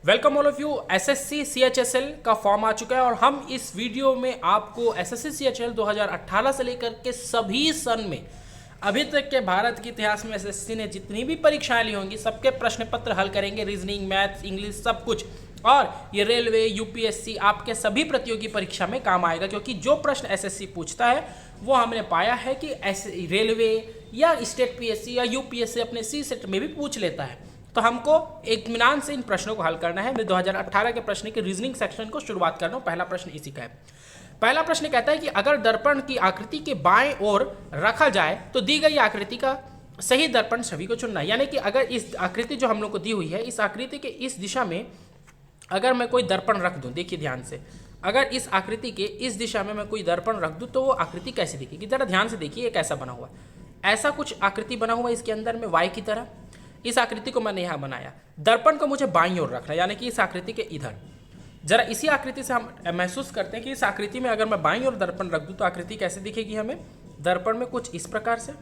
Welcome all of you. SSC CHSL का form आ चुका है और हम इस वीडियो में आपको एसएससी सीएचएसएल 2018 से लेकर के सभी सन में अभी तक के भारत के इतिहास में एसएससी ने जितनी भी परीक्षाएं ली होंगी सबके प्रश्न पत्र हल करेंगे। रीजनिंग, मैथ्स, इंग्लिश सब कुछ। और ये रेलवे, यूपीएससी आपके सभी प्रतियोगी परीक्षा में काम आएगा, क्योंकि जो प्रश्न एसएससी पूछता है वो हमने पाया है कि रेलवे या स्टेट पीएससी या यूपीएससी अपने सी सेट में भी पूछ लेता है। तो हमको इत्मीनान से इन प्रश्नों को हल करना है। मैं 2018 के प्रश्न के रीजनिंग सेक्शन को शुरुआत कर रहा हूँ। पहला प्रश्न इसी का है। पहला प्रश्न कहता है कि अगर दर्पण की आकृति के बाएं ओर रखा जाए तो दी गई आकृति का सही दर्पण छवि को चुनना है। यानी कि अगर इस आकृति जो हम लोग को दी हुई है, इस आकृति के इस दिशा में अगर मैं कोई दर्पण रख दूं, देखिए ध्यान से, अगर इस आकृति के इस दिशा में मैं कोई दर्पण रख दूं तो वो आकृति कैसी दिखेगी। जरा ध्यान से देखिए, कैसा बना हुआ, ऐसा कुछ आकृति बना हुआ इसके अंदर में वाई की तरह। इस आकृति को मैंने यहाँ बनाया, दर्पण को मुझे बाईं ओर रखना है, यानी कि इस आकृति के इधर। जरा इसी आकृति से हम महसूस करते हैं कि इस आकृति में अगर मैं बाईं ओर दर्पण रख दूं तो आकृति कैसे दिखेगी हमें। दर्पण में कुछ इस प्रकार से,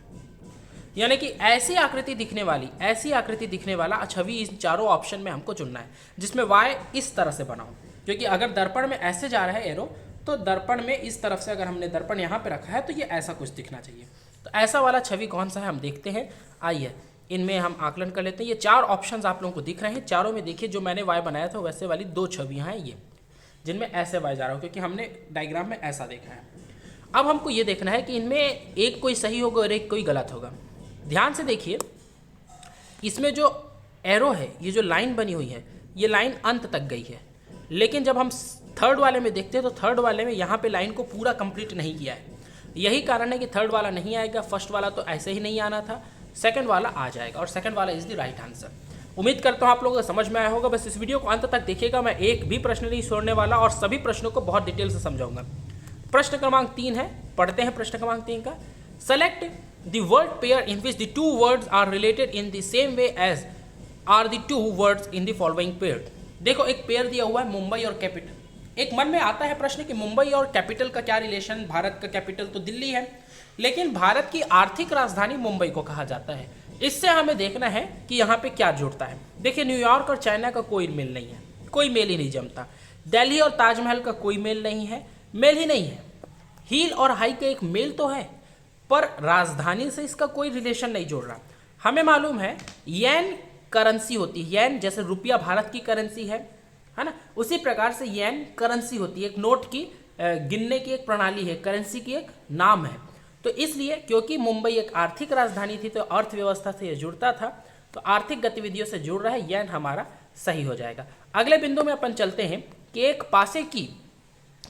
यानी कि ऐसी आकृति दिखने वाला छवि इन चारों ऑप्शन में हमको चुनना है, जिसमें वाई इस तरह से बना हो। क्योंकि अगर दर्पण में ऐसे जा रहा है एरो, तो दर्पण में इस तरफ से अगर हमने दर्पण यहाँ पे रखा है तो ये ऐसा कुछ दिखना चाहिए। तो ऐसा वाला छवि कौन सा है हम देखते हैं। आइए इनमें हम आकलन कर लेते हैं। ये चार ऑप्शंस आप लोगों को दिख रहे हैं। चारों में देखिए जो मैंने वाई बनाया था वैसे वाली दो छवियां हैं ये, जिनमें ऐसे वाई जा रहा हो, क्योंकि हमने डायग्राम में ऐसा देखा है। अब हमको ये देखना है कि इनमें एक कोई सही होगा और एक कोई गलत होगा। ध्यान से देखिए, इसमें जो एरो है, ये जो लाइन बनी हुई है, ये लाइन अंत तक गई है। लेकिन जब हम थर्ड वाले में देखते हैं तो थर्ड वाले में यहाँ पे लाइन को पूरा कंप्लीट नहीं किया है। यही कारण है कि थर्ड वाला नहीं आएगा। फर्स्ट वाला तो ऐसे ही नहीं आना था, सेकंड वाला आ जाएगा और सेकंड वाला इज द राइट आंसर। उम्मीद करता हूँ आप लोगों को समझ में आया होगा। बस इस वीडियो को अंत तक देखिएगा, मैं एक भी प्रश्न नहीं छोड़ने वाला और सभी प्रश्नों को बहुत डिटेल से समझाऊंगा। प्रश्न क्रमांक 3 है, पढ़ते हैं प्रश्न क्रमांक 3 का। Select the word pair in which the two words are related in the same way as are the two words in the following pair. देखो एक पेयर दिया हुआ है, मुंबई और कैपिटल। एक मन में आता है प्रश्न कि मुंबई और कैपिटल का क्या रिलेशन। भारत का कैपिटल तो दिल्ली है, लेकिन भारत की आर्थिक राजधानी मुंबई को कहा जाता है। इससे हमें देखना है कि यहाँ पे क्या जुड़ता है। देखिए न्यूयॉर्क और चाइना का कोई मेल नहीं है, कोई मेल ही नहीं जमता। दिल्ली और ताजमहल का कोई मेल नहीं है, मेल ही नहीं है। हील और हाई का एक मेल तो है, पर राजधानी से इसका कोई रिलेशन नहीं जोड़ रहा। हमें मालूम है येन करेंसी होती है, येन जैसे रुपया भारत की करेंसी है ना, उसी प्रकार से येन करेंसी होती है। एक नोट की गिनने की एक प्रणाली है, करेंसी की एक नाम है। तो इसलिए क्योंकि मुंबई एक आर्थिक राजधानी थी तो अर्थव्यवस्था से यह जुड़ता था, तो आर्थिक गतिविधियों से जुड़ रहा है, येन हमारा सही हो जाएगा। अगले बिंदु में अपन चलते हैं कि एक पासे की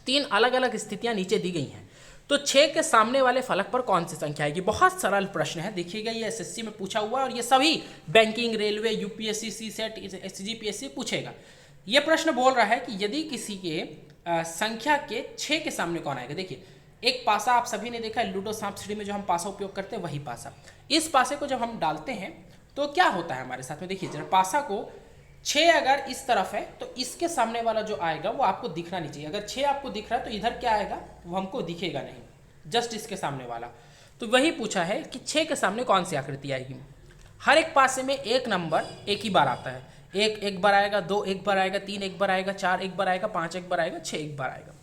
3 अलग अलग स्थितियां नीचे दी गई हैं, तो 6 के सामने वाले फलक पर कौन सी संख्या आएगी। बहुत सरल प्रश्न है, देखिएगा ये एसएससी में पूछा हुआ है और ये सभी बैंकिंग, रेलवे, यूपीएससी, सीसेट, एसजीपीएससी पूछेगा। ये प्रश्न बोल रहा है कि यदि किसी के संख्या के 6 के सामने कौन आएगा। देखिए एक पासा आप सभी ने देखा है, लूडो सांप सीढ़ी में जो हम पासा उपयोग करते हैं वही पासा। इस पासे को जब हम डालते हैं तो क्या होता है हमारे साथ में, देखिए जरा पासा को 6 अगर इस तरफ है तो इसके सामने वाला जो आएगा वो आपको दिखना नहीं चाहिए। अगर 6 आपको दिख रहा है तो इधर क्या आएगा वो हमको दिखेगा नहीं, जस्ट इसके सामने वाला। तो वही पूछा है कि 6 के सामने कौन सी आकृति आएगी। हर एक पासे में एक नंबर एक ही बार आता है। एक बार आएगा, 2 एक बार आएगा, 3 एक बार आएगा, 4 एक बार आएगा, 5 एक बार आएगा, 6 एक बार आएगा।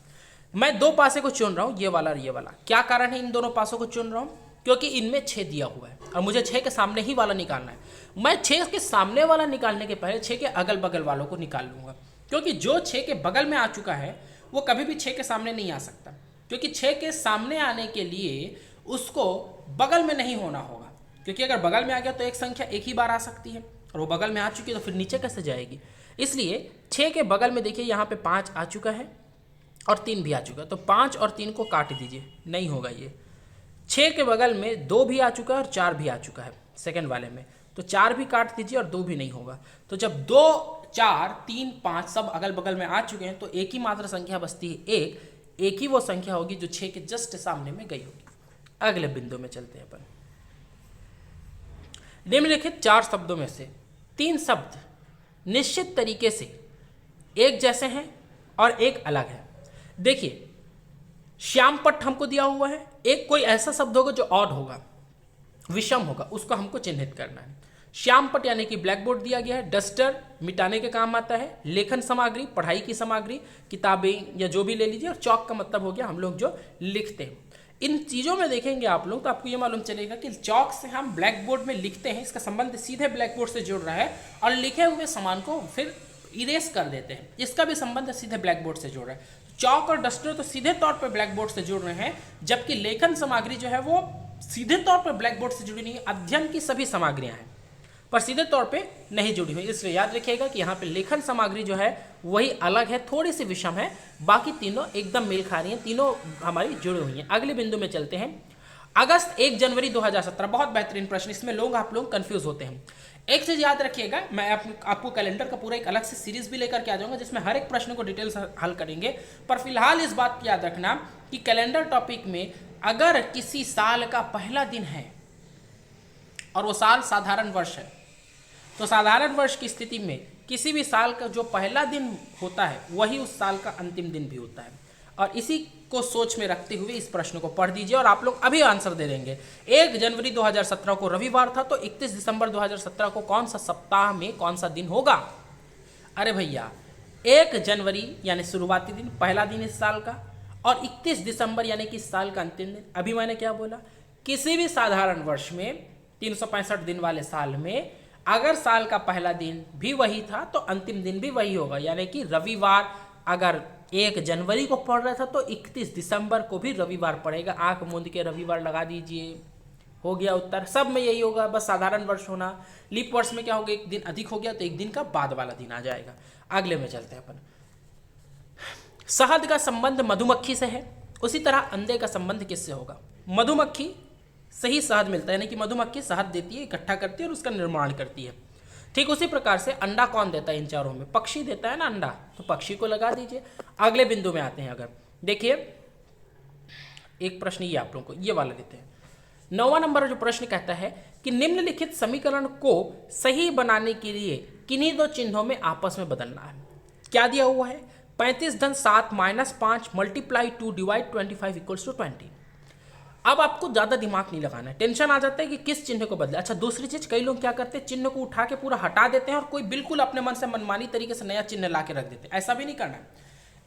मैं 2 पासे को चुन रहा हूँ, ये वाला और ये वाला। क्या कारण है इन दोनों पासों को चुन रहा हूँ, क्योंकि इनमें 6 दिया हुआ है और मुझे 6 के सामने ही वाला निकालना है। मैं 6 के सामने वाला निकालने के पहले 6 के अगल बगल वालों को निकाल लूंगा, क्योंकि जो 6 के बगल में आ चुका है वो कभी भी 6 के सामने नहीं आ सकता, क्योंकि 6 के सामने आने के लिए उसको बगल में नहीं होना होगा। क्योंकि अगर बगल में आ गया तो एक संख्या एक ही बार आ सकती है और वो बगल में आ चुकी है तो फिर नीचे कैसे जाएगी। इसलिए 6 के बगल में देखिए यहाँ पे 5 आ चुका है और 3 भी आ चुका है, तो 5 और 3 को काट दीजिए, नहीं होगा ये। 6 के बगल में 2 भी आ चुका है और 4 भी आ चुका है सेकंड वाले में, तो 4 भी काट दीजिए और 2 भी नहीं होगा। तो जब 2, 4, 3, 5 सब अगल बगल में आ चुके हैं तो एक ही मात्र संख्या बचती है, एक ही वो संख्या होगी जो 6 के जस्ट सामने में गई होगी। अगले बिंदु में चलते हैं अपन। निम्नलिखित 4 शब्दों में से 3 शब्द निश्चित तरीके से एक जैसे हैं और एक अलग है। देखिए श्यामपट्ट हमको दिया हुआ है, एक कोई ऐसा शब्द होगा जो ऑड होगा, विषम होगा, उसको हमको चिन्हित करना है। श्यामपट यानी कि ब्लैक बोर्ड दिया गया है। डस्टर मिटाने के काम आता है। लेखन सामग्री पढ़ाई की सामग्री, किताबें या जो भी ले लीजिए। और चौक का मतलब हो गया हम लोग जो लिखते हैं। इन चीज़ों में देखेंगे आप लोग तो आपको ये मालूम चलेगा कि चौक से हम ब्लैक बोर्ड में लिखते हैं, इसका संबंध सीधे ब्लैक बोर्ड से जुड़ रहा है, और लिखे हुए सामान को फिर इरेज कर देते हैं, इसका भी संबंध सीधे ब्लैक बोर्ड से जुड़ रहा है। चौक और डस्टर तो सीधे तौर पर ब्लैक बोर्ड से जुड़ रहे हैं, जबकि लेखन सामग्री जो है वो सीधे तौर पर ब्लैक बोर्ड से जुड़ी नहीं है। अध्ययन की सभी सामग्रियां हैं पर सीधे तौर पे नहीं जुड़ी हुई, इसलिए याद रखिएगा कि यहाँ पे लेखन सामग्री जो है वही अलग है, थोड़ी सी विषम है, बाकी तीनों एकदम मेल खा रही हैं, तीनों हमारी जुड़ी हुई हैं। अगले बिंदु में चलते हैं। अगस्त 1 जनवरी 2017, बहुत बेहतरीन प्रश्न, इसमें लोग आप लोग कंफ्यूज होते हैं। एक चीज याद रखिएगा, मैं आपको कैलेंडर का पूरा एक अलग से सीरीज भी लेकर के आ जाऊंगा जिसमें हर एक प्रश्न को डिटेल से हल करेंगे, पर फिलहाल इस बात की याद रखना कि कैलेंडर टॉपिक में अगर किसी साल का पहला दिन है और वो साल साधारण वर्ष है, तो साधारण वर्ष की स्थिति में किसी भी साल का जो पहला दिन होता है वही उस साल का अंतिम दिन भी होता है। और इसी को सोच में रखते हुए इस प्रश्न को पढ़ दीजिए और आप लोग अभी आंसर दे देंगे। 1 जनवरी 2017 को रविवार था, तो 31 दिसंबर 2017 को कौन सा सप्ताह में कौन सा दिन होगा? अरे भैया 1 जनवरी यानी शुरुआती दिन, पहला दिन इस साल का, और 31 दिसंबर यानी कि इस साल का अंतिम दिन। अभी मैंने क्या बोला? किसी भी साधारण वर्ष में 365 दिन वाले साल में अगर साल का पहला दिन भी वही था तो अंतिम दिन भी वही होगा, यानी कि रविवार अगर 1 जनवरी को पड़ रहा था तो 31 दिसंबर को भी रविवार पड़ेगा। आंख मूंद के रविवार लगा दीजिए, हो गया उत्तर। सब में यही होगा, बस साधारण वर्ष होना। लीप वर्ष में क्या होगा, एक दिन अधिक हो गया तो एक दिन का बाद वाला दिन आ जाएगा। अगले में चलते हैं अपन। शहद का संबंध मधुमक्खी से है, उसी तरह अंडे का संबंध किससे होगा? मधुमक्खी से ही शहद मिलता है, यानी कि मधुमक्खी शहद देती है, इकट्ठा करती है और उसका निर्माण करती है। ठीक उसी प्रकार से अंडा कौन देता है इन चारों में? पक्षी देता है ना अंडा, तो पक्षी को लगा दीजिए। अगले बिंदु में आते हैं। अगर देखिए एक प्रश्न ये आप लोगों को ये वाला देते हैं। 9वां नंबर जो प्रश्न कहता है कि निम्नलिखित समीकरण को सही बनाने के लिए किन्हीं दो चिन्हों में आपस में बदलना है। क्या दिया हुआ है? 35 धन 7 minus 5 multiply 2 divide 25 equals to 20। अब आपको ज़्यादा दिमाग नहीं लगाना है, टेंशन आ जाता है कि किस चिन्ह को बदले। अच्छा दूसरी चीज़, कई लोग क्या करते हैं, चिन्ह को उठा के पूरा हटा देते हैं और कोई बिल्कुल अपने मन से मनमानी तरीके से नया चिन्ह ला के रख देते हैं। ऐसा भी नहीं करना है।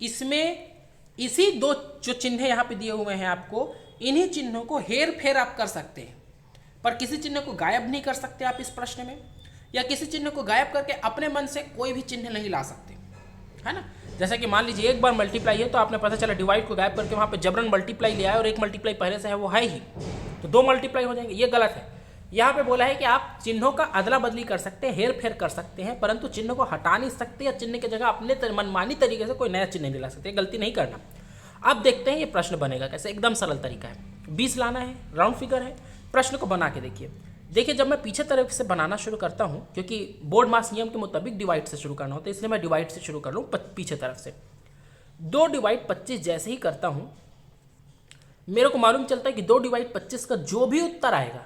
इसमें इसी दो जो चिन्ह यहाँ पे दिए हुए हैं आपको, इन्हीं चिन्हों को हेर फेर आप कर सकते हैं, पर किसी चिन्ह को गायब नहीं कर सकते आप इस प्रश्न में, या किसी चिन्ह को गायब करके अपने मन से कोई भी चिन्ह नहीं ला सकते, है ना। जैसे कि मान लीजिए एक बार मल्टीप्लाई है तो आपने पता चला डिवाइड को गायब करके वहाँ पे जबरन मल्टीप्लाई ले आए और एक मल्टीप्लाई पहले से है वो है ही, तो 2 मल्टीप्लाई हो जाएंगे, ये गलत है। यहाँ पे बोला है कि आप चिन्हों का अदला बदली कर सकते हैं, हेर फेर कर सकते हैं, परंतु चिन्ह को हटा नहीं सकते या चिन्ह की जगह अपने मनमानी तरीके से कोई नया चिन्ह नहीं ला सकते। गलती नहीं करना। अब देखते हैं ये प्रश्न बनेगा कैसे। एकदम सरल तरीका है, 20 लाना है, राउंड फिगर है। प्रश्न को बना के देखिए जब मैं पीछे तरफ से बनाना शुरू करता हूँ, क्योंकि बोर्ड मास नियम के मुताबिक डिवाइड से शुरू करना होता है, इसलिए मैं डिवाइड से शुरू कर लूँ पीछे तरफ से। 2 डिवाइड 25 जैसे ही करता हूँ, मेरे को मालूम चलता है कि 2 डिवाइड 25 का जो भी उत्तर आएगा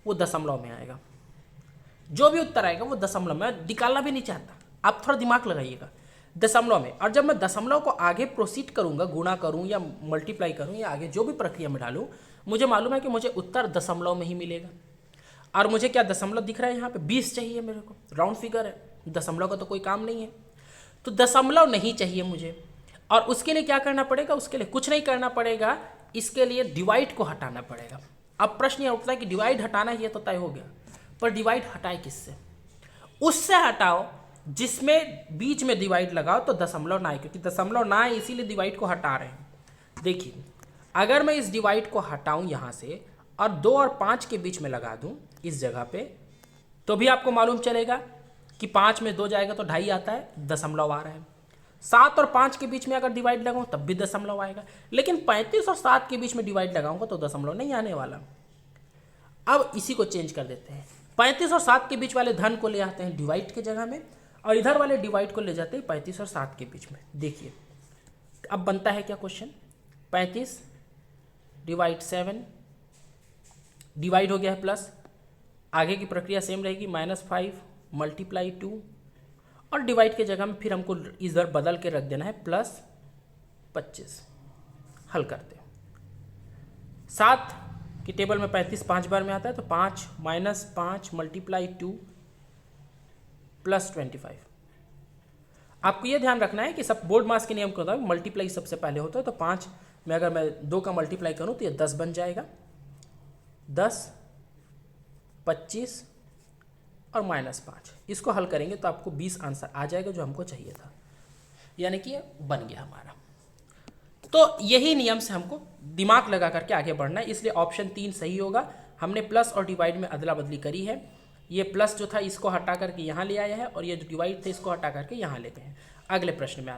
वो दशमलव में आएगा। जो भी उत्तर आएगा वो दशमलव में, निकालना भी नहीं चाहता, आप थोड़ा दिमाग लगाइएगा, दशमलव में। और जब मैं दशमलव को आगे प्रोसीड करूँगा, गुणा करूँ या मल्टीप्लाई करूँ या आगे जो भी प्रक्रिया में डालूँ, मुझे मालूम है कि मुझे उत्तर दशमलव में ही मिलेगा। और मुझे क्या दशमलव दिख रहा है यहाँ पे? 20 चाहिए मेरे को, राउंड फिगर है, दशमलव का तो कोई काम नहीं है, तो दशमलव नहीं चाहिए मुझे। और उसके लिए क्या करना पड़ेगा? उसके लिए कुछ नहीं करना पड़ेगा, इसके लिए डिवाइड को हटाना पड़ेगा। अब प्रश्न यह उठता है कि डिवाइड हटाना ये तो तय हो गया, पर डिवाइड हटाए किससे? उससे हटाओ जिसमें बीच में डिवाइड लगाओ तो दशमलव ना आए, क्योंकि दशमलव ना आए इसीलिए डिवाइड को हटा रहे हैं। देखिए अगर मैं इस डिवाइड को हटाऊं यहाँ से और 2 और 5 के बीच में लगा दूं इस जगह पे, तो भी आपको मालूम चलेगा कि 5 में 2 जाएगा तो 2.5 आता है, दशमलव आ रहा है। 7 और 5 के बीच में अगर डिवाइड लगाऊं तब भी दशमलव आएगा, लेकिन 35 और 7 के बीच में डिवाइड लगाऊंगा तो दशमलव नहीं आने वाला। अब इसी को चेंज कर देते हैं, 35 और 7 के बीच वाले धन को ले आते हैं डिवाइड के जगह में, और इधर वाले डिवाइड को ले जाते हैं 35 और 7 के बीच में। देखिए अब बनता है क्या क्वेश्चन? 35 डिवाइड 7 डिवाइड हो गया है प्लस, आगे की प्रक्रिया सेम रहेगी, -5 मल्टीप्लाई 2, और डिवाइड के जगह में फिर हमको इधर बदल के रख देना है +25। हल करते हैं। 7 की टेबल में 35 5 बार में आता है, तो 5 -5 मल्टीप्लाई 2 प्लस 25। आपको ये ध्यान रखना है कि सब बोर्ड मास के नियम के मुताबिक मल्टीप्लाई सबसे पहले होता है, तो 5 में अगर मैं 2 का मल्टीप्लाई करूं तो ये 10 बन जाएगा, 10, 25 और -5। इसको हल करेंगे तो आपको 20 आंसर आ जाएगा जो हमको चाहिए था, यानी कि ये बन गया हमारा। तो यही नियम से हमको दिमाग लगा करके आगे बढ़ना है, इसलिए ऑप्शन 3 सही होगा। हमने प्लस और डिवाइड में अदला बदली करी है। ये प्लस जो था इसको हटा करके यहाँ ले आया है और ये जो डिवाइड थे इसको हटा करके यहाँ ले गए हैं। अगले प्रश्न में